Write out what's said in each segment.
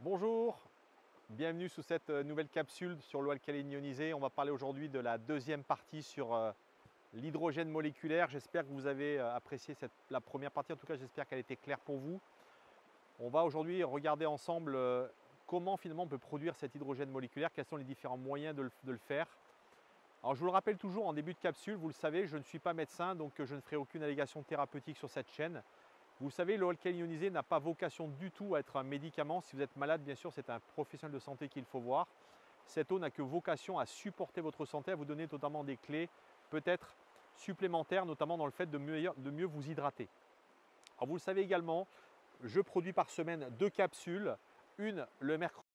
Bonjour, bienvenue sous cette nouvelle capsule sur l'eau alcaline ionisée. On va parler aujourd'hui de la deuxième partie sur l'hydrogène moléculaire. J'espère que vous avez apprécié la première partie, en tout cas j'espère qu'elle était claire pour vous. On va aujourd'hui regarder ensemble comment finalement on peut produire cet hydrogène moléculaire, quels sont les différents moyens de le faire. Alors je vous le rappelle toujours en début de capsule, vous le savez, je ne suis pas médecin, donc je ne ferai aucune allégation thérapeutique sur cette chaîne. Vous savez, l'eau alcaline ionisée n'a pas vocation du tout à être un médicament. Si vous êtes malade, bien sûr, c'est un professionnel de santé qu'il faut voir. Cette eau n'a que vocation à supporter votre santé, à vous donner notamment des clés peut-être supplémentaires, notamment dans le fait de mieux vous hydrater. Alors vous le savez également, je produis par semaine 2 capsules, une le mercredi.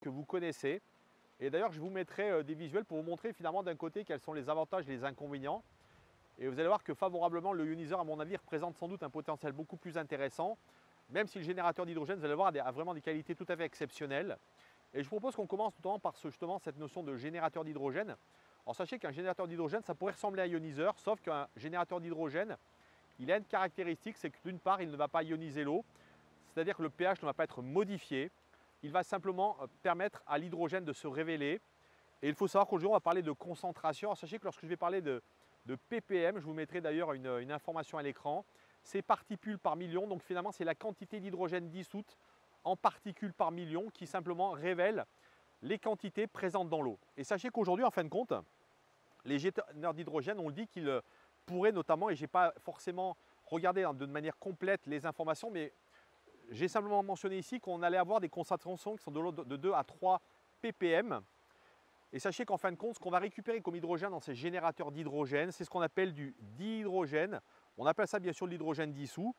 Que vous connaissez. Et d'ailleurs, je vous mettrai des visuels pour vous montrer finalement d'un côté quels sont les avantages et les inconvénients. Et vous allez voir que favorablement, le ioniseur, à mon avis, représente sans doute un potentiel beaucoup plus intéressant, même si le générateur d'hydrogène, vous allez voir, a vraiment des qualités tout à fait exceptionnelles. Et je propose qu'on commence notamment par justement cette notion de générateur d'hydrogène. Alors sachez qu'un générateur d'hydrogène, ça pourrait ressembler à un ioniseur, sauf qu'un générateur d'hydrogène, il a une caractéristique, c'est que d'une part, il ne va pas ioniser l'eau, c'est-à-dire que le pH ne va pas être modifié, il va simplement permettre à l'hydrogène de se révéler. Et il faut savoir qu'aujourd'hui, on va parler de concentration. Alors, sachez que lorsque je vais parler de ppm, je vous mettrai d'ailleurs une information à l'écran, c'est particules par million. Donc finalement, c'est la quantité d'hydrogène dissoute en particules par million qui simplement révèle les quantités présentes dans l'eau. Et sachez qu'aujourd'hui, en fin de compte, les générateurs d'hydrogène, on le dit qu'ils pourraient notamment, et je n'ai pas forcément regardé de manière complète les informations, mais j'ai simplement mentionné ici qu'on allait avoir des concentrations qui sont de 2 à 3 ppm. Et sachez qu'en fin de compte, ce qu'on va récupérer comme hydrogène dans ces générateurs d'hydrogène, c'est ce qu'on appelle du dihydrogène. On appelle ça bien sûr de l'hydrogène dissous.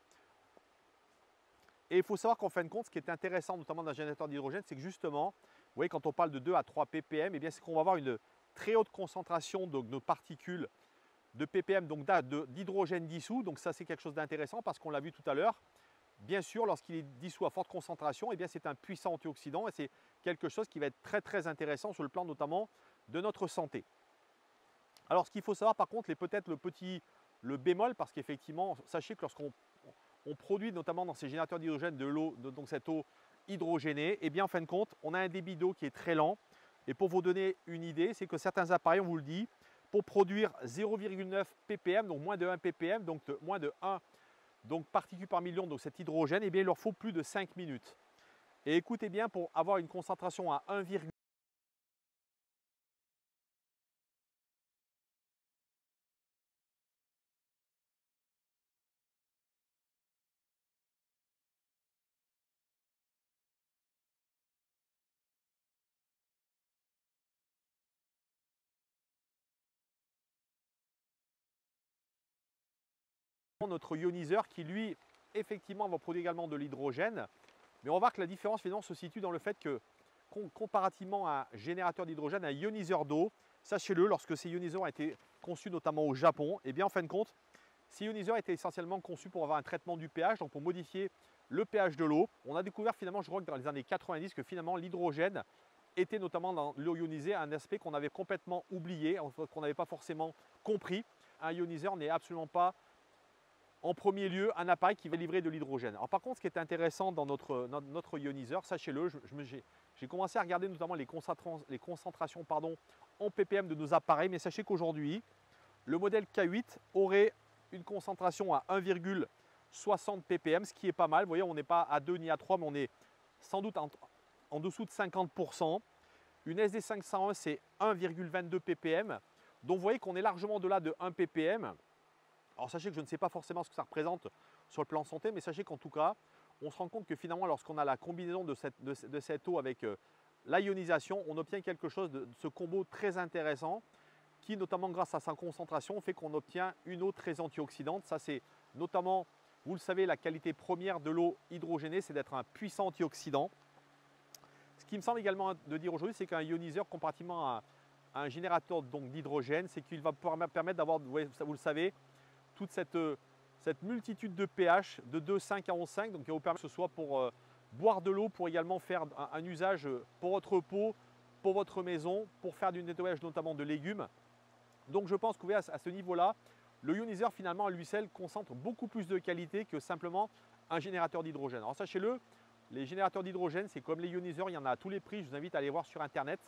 Et il faut savoir qu'en fin de compte, ce qui est intéressant notamment dans un générateur d'hydrogène, c'est que justement, vous voyez, quand on parle de 2 à 3 ppm, c'est qu'on va avoir une très haute concentration de nos particules de ppm, donc d'hydrogène dissous. Donc ça, c'est quelque chose d'intéressant parce qu'on l'a vu tout à l'heure. Bien sûr, lorsqu'il est dissous à forte concentration, c'est un puissant antioxydant et c'est quelque chose qui va être très très intéressant sur le plan notamment de notre santé. Alors ce qu'il faut savoir par contre, peut-être le bémol, parce qu'effectivement, sachez que lorsqu'on produit notamment dans ces générateurs d'hydrogène de l'eau, donc cette eau hydrogénée, en fin de compte, on a un débit d'eau qui est très lent. Et pour vous donner une idée, c'est que certains appareils, on vous le dit, pour produire 0,9 ppm, donc moins de 1 ppm, donc moins de 1 particules par million, donc cet hydrogène, il leur faut plus de 5 minutes. Et écoutez bien, pour avoir une concentration à 1, notre ioniseur qui lui, effectivement, va produire également de l'hydrogène. Mais on va voir que la différence finalement se situe dans le fait que comparativement à un générateur d'hydrogène, un ioniseur d'eau, sachez-le, lorsque ces ioniseurs ont été conçus notamment au Japon, en fin de compte, ces ioniseurs étaient essentiellement conçus pour avoir un traitement du pH, donc pour modifier le pH de l'eau. On a découvert finalement, je crois que dans les années 90, que finalement l'hydrogène était notamment dans l'eau ionisée un aspect qu'on avait complètement oublié, qu'on n'avait pas forcément compris. Un ioniseur n'est absolument pas en premier lieu un appareil qui va livrer de l'hydrogène. Alors par contre, ce qui est intéressant dans notre ioniseur, sachez-le, j'ai commencé à regarder notamment les concentrations en ppm de nos appareils, mais sachez qu'aujourd'hui, le modèle K8 aurait une concentration à 1,60 ppm, ce qui est pas mal. Vous voyez, on n'est pas à 2 ni à 3, mais on est sans doute en dessous de 50%. Une SD501, c'est 1,22 ppm. Donc vous voyez qu'on est largement au-delà de 1 ppm. Alors sachez que je ne sais pas forcément ce que ça représente sur le plan santé, mais sachez qu'en tout cas, on se rend compte que finalement, lorsqu'on a la combinaison de cette eau avec la ionisation, on obtient quelque chose de ce combo très intéressant qui, notamment grâce à sa concentration, fait qu'on obtient une eau très antioxydante. Ça, c'est notamment, vous le savez, la qualité première de l'eau hydrogénée, c'est d'être un puissant antioxydant. Ce qui me semble également de dire aujourd'hui, c'est qu'un ioniseur, comparativement à un générateur d'hydrogène, c'est qu'il va permettre d'avoir, vous le savez, toute cette multitude de pH de 2,5 à 11,5, donc qui va vous permettre que ce soit pour boire de l'eau, pour également faire un usage pour votre peau, pour votre maison, pour faire du nettoyage notamment de légumes. Donc je pense qu'à ce niveau-là, le ioniseur finalement à lui seul concentre beaucoup plus de qualité que simplement un générateur d'hydrogène. Alors sachez-le, les générateurs d'hydrogène, c'est comme les ioniseurs, il y en a à tous les prix, je vous invite à aller voir sur internet.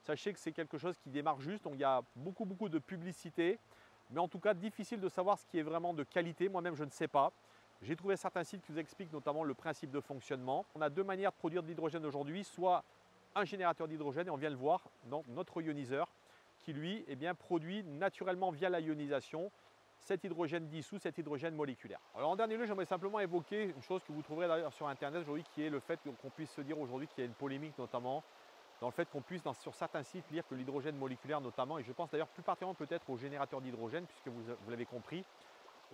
Sachez que c'est quelque chose qui démarre juste, donc il y a beaucoup de publicité. Mais en tout cas, difficile de savoir ce qui est vraiment de qualité. Moi-même, je ne sais pas. J'ai trouvé certains sites qui vous expliquent notamment le principe de fonctionnement. On a deux manières de produire de l'hydrogène aujourd'hui, soit un générateur d'hydrogène, et on vient le voir dans notre ioniseur, qui lui produit naturellement via la ionisation cet hydrogène dissous, cet hydrogène moléculaire. Alors en dernier lieu, j'aimerais simplement évoquer une chose que vous trouverez d'ailleurs sur Internet aujourd'hui, qui est le fait qu'on puisse se dire aujourd'hui qu'il y a une polémique notamment dans le fait qu'on puisse, sur certains sites, lire que l'hydrogène moléculaire notamment, et je pense d'ailleurs plus particulièrement peut-être aux générateurs d'hydrogène, puisque vous l'avez compris,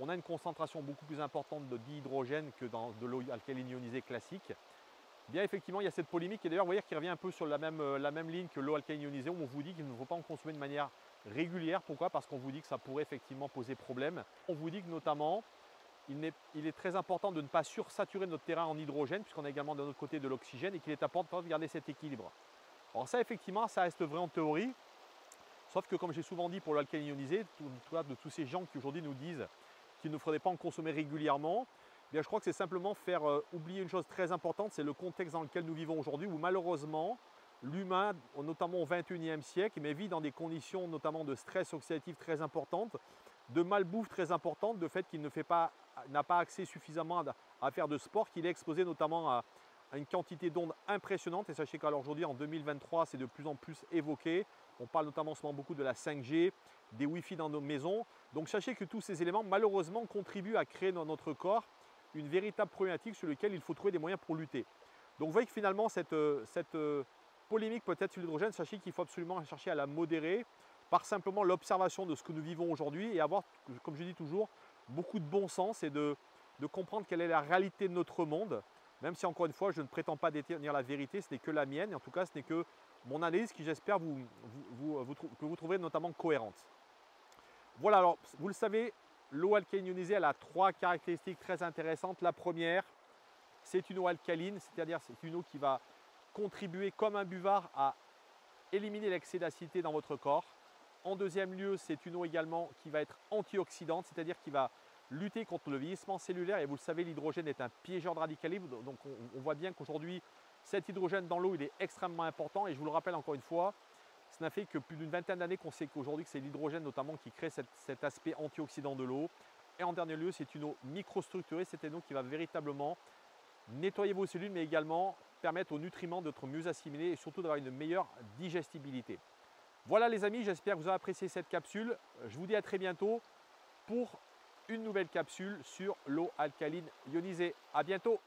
on a une concentration beaucoup plus importante de dihydrogène que dans de l'eau alcaline ionisée classique. Bien effectivement, il y a cette polémique, et d'ailleurs, vous voyez qui revient un peu sur la même ligne que l'eau alcaline ionisée, où on vous dit qu'il ne faut pas en consommer de manière régulière. Pourquoi? Parce qu'on vous dit que ça pourrait effectivement poser problème. On vous dit que notamment, il est très important de ne pas sursaturer notre terrain en hydrogène, puisqu'on a également de notre côté de l'oxygène, et qu'il est important de garder cet équilibre. Alors ça, effectivement, ça reste vrai en théorie, sauf que comme j'ai souvent dit pour l'alcaline ionisée, de tous ces gens qui aujourd'hui nous disent qu'il ne faudrait pas en consommer régulièrement, bien, je crois que c'est simplement faire oublier une chose très importante, c'est le contexte dans lequel nous vivons aujourd'hui, où malheureusement, l'humain, notamment au XXIe siècle, vit dans des conditions notamment de stress oxydatif très importantes, de malbouffe très importante, de fait qu'il n'a pas accès suffisamment à faire de sport, qu'il est exposé notamment à une quantité d'ondes impressionnante. Et sachez qu'aujourd'hui, en 2023, c'est de plus en plus évoqué. On parle notamment en ce moment beaucoup de la 5G, des Wi-Fi dans nos maisons. Donc sachez que tous ces éléments, malheureusement, contribuent à créer dans notre corps une véritable problématique sur laquelle il faut trouver des moyens pour lutter. Donc vous voyez que finalement, cette polémique peut-être sur l'hydrogène, sachez qu'il faut absolument chercher à la modérer par simplement l'observation de ce que nous vivons aujourd'hui et avoir, comme je dis toujours, beaucoup de bon sens et de comprendre quelle est la réalité de notre monde. Même si encore une fois, je ne prétends pas détenir la vérité, ce n'est que la mienne. Et en tout cas, ce n'est que mon analyse qui, j'espère, que vous trouverez notamment cohérente. Voilà, alors vous le savez, l'eau alcaline ionisée, elle a trois caractéristiques très intéressantes. La première, c'est une eau alcaline, c'est-à-dire c'est une eau qui va contribuer comme un buvard à éliminer l'excès d'acidité dans votre corps. En deuxième lieu, c'est une eau également qui va être antioxydante, c'est-à-dire qui va lutter contre le vieillissement cellulaire. Et vous le savez, l'hydrogène est un piégeur de radicaux libres. Donc on voit bien qu'aujourd'hui, cet hydrogène dans l'eau, il est extrêmement important. Et je vous le rappelle encore une fois, ça n'a fait que plus d'une vingtaine d'années qu'on sait qu'aujourd'hui, c'est l'hydrogène notamment qui crée cet aspect antioxydant de l'eau. Et en dernier lieu, c'est une eau microstructurée. C'est une eau qui va véritablement nettoyer vos cellules, mais également permettre aux nutriments d'être mieux assimilés et surtout d'avoir une meilleure digestibilité. Voilà les amis, j'espère que vous avez apprécié cette capsule. Je vous dis à très bientôt pour une nouvelle capsule sur l'eau alcaline ionisée. À bientôt.